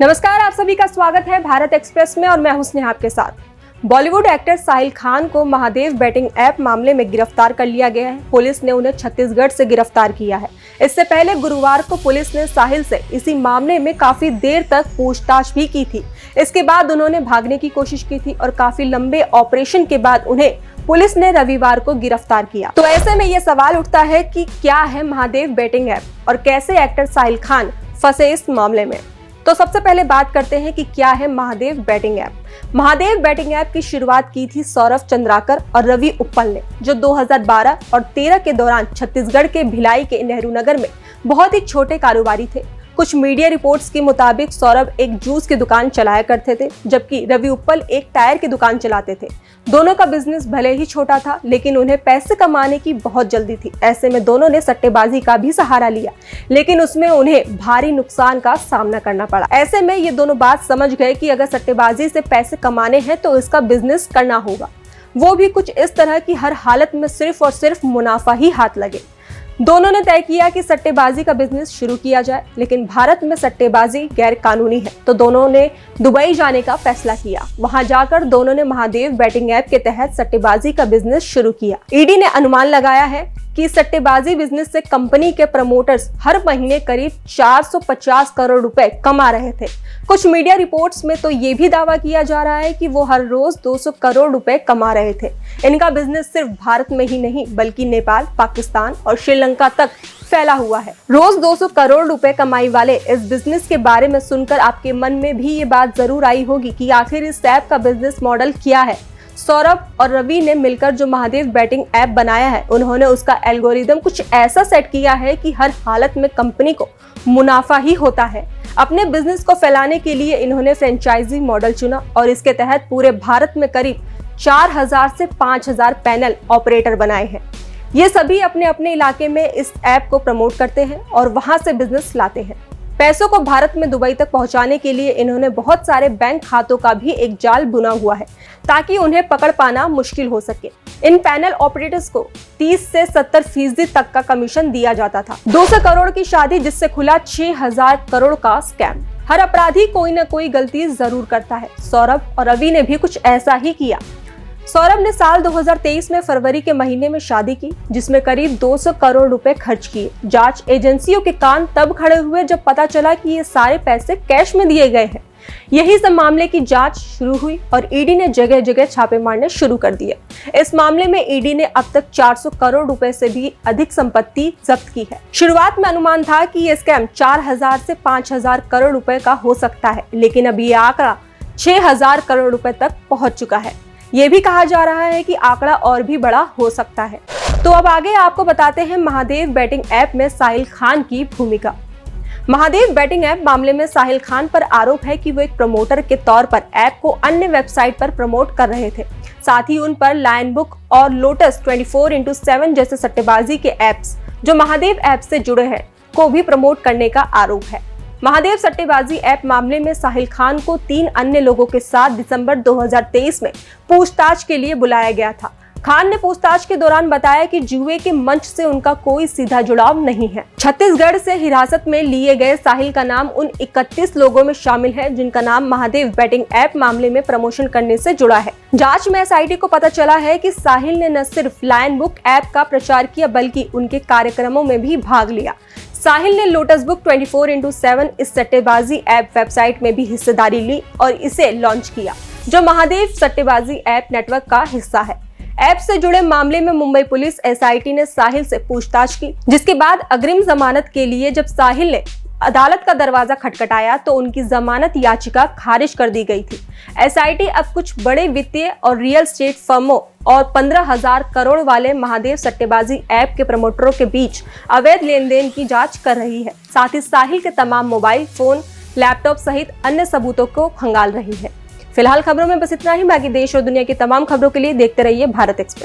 नमस्कार, आप सभी का स्वागत है भारत एक्सप्रेस में और मैं हूं स्नेहा आपके साथ। बॉलीवुड एक्टर साहिल खान को महादेव बेटिंग ऐप मामले में गिरफ्तार कर लिया गया है। पुलिस ने उन्हें छत्तीसगढ़ से गिरफ्तार किया है। इससे पहले गुरुवार को पुलिस ने साहिल से इसी मामले में काफी देर तक पूछताछ भी की थी। इसके बाद उन्होंने भागने की कोशिश की थी और काफी लंबे ऑपरेशन के बाद उन्हें पुलिस ने रविवार को गिरफ्तार किया। तो ऐसे में ये सवाल उठता है कि क्या है महादेव बेटिंग ऐप और कैसे एक्टर साहिल खान फंसे इस मामले में। तो सबसे पहले बात करते हैं कि क्या है Mahadev betting app. Mahadev betting app की शुरुआत की थी सौरभ चंद्राकर और रवि उप्पल ने, जो 2012 और 13 के दौरान छत्तीसगढ़ के भिलाई के नेहरू नगर में बहुत ही छोटे कारोबारी थे। कुछ मीडिया रिपोर्ट्स के मुताबिक सौरभ एक जूस की दुकान चलाया करते थे, जबकि रवि उप्पल एक टायर की दुकान चलाते थे। दोनों का बिजनेस भले ही छोटा था, लेकिन उन्हें पैसे कमाने की बहुत जल्दी थी। ऐसे में दोनों ने सट्टेबाजी का भी सहारा लिया, लेकिन उसमें उन्हें भारी नुकसान का सामना करना पड़ा। ऐसे में ये दोनों बात समझ गए कि अगर सट्टेबाजी से पैसे कमाने हैं तो इसका बिजनेस करना होगा, वो भी कुछ इस तरह की हर हालत में सिर्फ और सिर्फ मुनाफा ही हाथ लगे। दोनों ने तय किया कि सट्टेबाजी का बिजनेस शुरू किया जाए, लेकिन भारत में सट्टेबाजी गैर कानूनी है, तो दोनों ने दुबई जाने का फैसला किया। वहां जाकर दोनों ने महादेव बेटिंग ऐप के तहत सट्टेबाजी का बिजनेस शुरू किया। ईडी ने अनुमान लगाया है कि सट्टेबाजी बिजनेस से कंपनी के प्रमोटर्स हर महीने करीब 450 करोड़ रुपए कमा रहे थे। कुछ मीडिया रिपोर्ट्स में तो ये भी दावा किया जा रहा है कि वो हर रोज 200 करोड़ रुपए कमा रहे थे। इनका बिजनेस सिर्फ भारत में ही नहीं बल्कि नेपाल, पाकिस्तान और श्रीलंका तक फैला हुआ है। रोज 200 करोड़ रुपए कमाई वाले इस बिजनेस के बारे में सुनकर आपके मन में भी ये बात जरूर आई होगी कि आखिर इस ऐप का बिजनेस मॉडल क्या है। सौरभ और रवि ने मिलकर जो महादेव बेटिंग ऐप बनाया है, उन्होंने उसका एल्गोरिदम कुछ ऐसा सेट किया है कि हर हालत में कंपनी को मुनाफा ही होता है। अपने बिजनेस को फैलाने के लिए इन्होंने फ्रेंचाइजी मॉडल चुना और इसके तहत पूरे भारत में करीब 4000 से 5000 पैनल ऑपरेटर बनाए हैं। ये सभी अपने अपने इलाके में इस ऐप को प्रमोट करते हैं और वहां से बिजनेस लाते हैं। पैसों को भारत में दुबई तक पहुंचाने के लिए इन्होंने बहुत सारे बैंक खातों का भी एक जाल बुना हुआ है, ताकि उन्हें पकड़ पाना मुश्किल हो सके। इन पैनल ऑपरेटर्स को 30 से 70% तक का कमीशन दिया जाता था। 200 करोड़ की शादी जिससे खुला 6000 करोड़ का स्कैम। हर अपराधी कोई न कोई गलती जरूर करता है। सौरभ और रवि ने भी कुछ ऐसा ही किया। सौरभ ने साल 2023 में फरवरी के महीने में शादी की, जिसमें करीब 200 करोड़ रुपए खर्च किए। जांच एजेंसियों के कान तब खड़े हुए जब पता चला कि ये सारे पैसे कैश में दिए गए हैं। यही सब मामले की जांच शुरू हुई और ईडी ने जगह जगह छापे मारने शुरू कर दिए। इस मामले में ईडी ने अब तक 400 करोड़ रुपए से भी अधिक संपत्ति जब्त की है। शुरुआत में अनुमान था कि ये स्कैम 4000 से 5000 करोड़ रुपए का हो सकता है, लेकिन अब ये आंकड़ा 6000 करोड़ रुपए तक पहुंच चुका है। ये भी कहा जा रहा है कि आंकड़ा और भी बड़ा हो सकता है। तो अब आगे आपको बताते हैं महादेव बेटिंग ऐप में साहिल खान की भूमिका। महादेव बेटिंग ऐप मामले में साहिल खान पर आरोप है कि वो एक प्रमोटर के तौर पर ऐप को अन्य वेबसाइट पर प्रमोट कर रहे थे। साथ ही उन पर लायन बुक और लोटस 24x7 जैसे सट्टेबाजी के ऐप्स जो महादेव ऐप से जुड़े हैं को भी प्रमोट करने का आरोप है। महादेव सट्टेबाजी ऐप मामले में साहिल खान को 3 अन्य लोगों के साथ दिसंबर 2023 में पूछताछ के लिए बुलाया गया था। खान ने पूछताछ के दौरान बताया कि जुए के मंच से उनका कोई सीधा जुड़ाव नहीं है। छत्तीसगढ़ से हिरासत में लिए गए साहिल का नाम उन 31 लोगों में शामिल है जिनका नाम महादेव बेटिंग ऐप मामले में प्रमोशन करने से जुड़ा है। जांच में एसआईटी को पता चला है कि साहिल ने न सिर्फ लायन बुक ऐप का प्रचार किया बल्कि उनके कार्यक्रमों में भी भाग लिया। साहिल ने लोटस बुक 24x7 इस सट्टेबाजी ऐप वेबसाइट में भी हिस्सेदारी ली और इसे लॉन्च किया, जो महादेव सट्टेबाजी ऐप नेटवर्क का हिस्सा है। ऐप से जुड़े मामले में मुंबई पुलिस एसआईटी ने साहिल से पूछताछ की, जिसके बाद अग्रिम जमानत के लिए जब साहिल ने अदालत का दरवाजा खटखटाया तो उनकी जमानत याचिका खारिज कर दी गई थी। एसआईटी अब कुछ बड़े वित्तीय और रियल एस्टेट फर्मों और 15,000 करोड़ वाले महादेव सट्टेबाजी ऐप के प्रमोटरों के बीच अवैध लेन देन की जांच कर रही है। साथ ही साहिल के तमाम मोबाइल फोन, लैपटॉप सहित अन्य सबूतों को खंगाल रही है। फिलहाल खबरों में बस इतना ही। बाकी देश और दुनिया की तमाम खबरों के लिए देखते रहिए भारत एक्सप्रेस।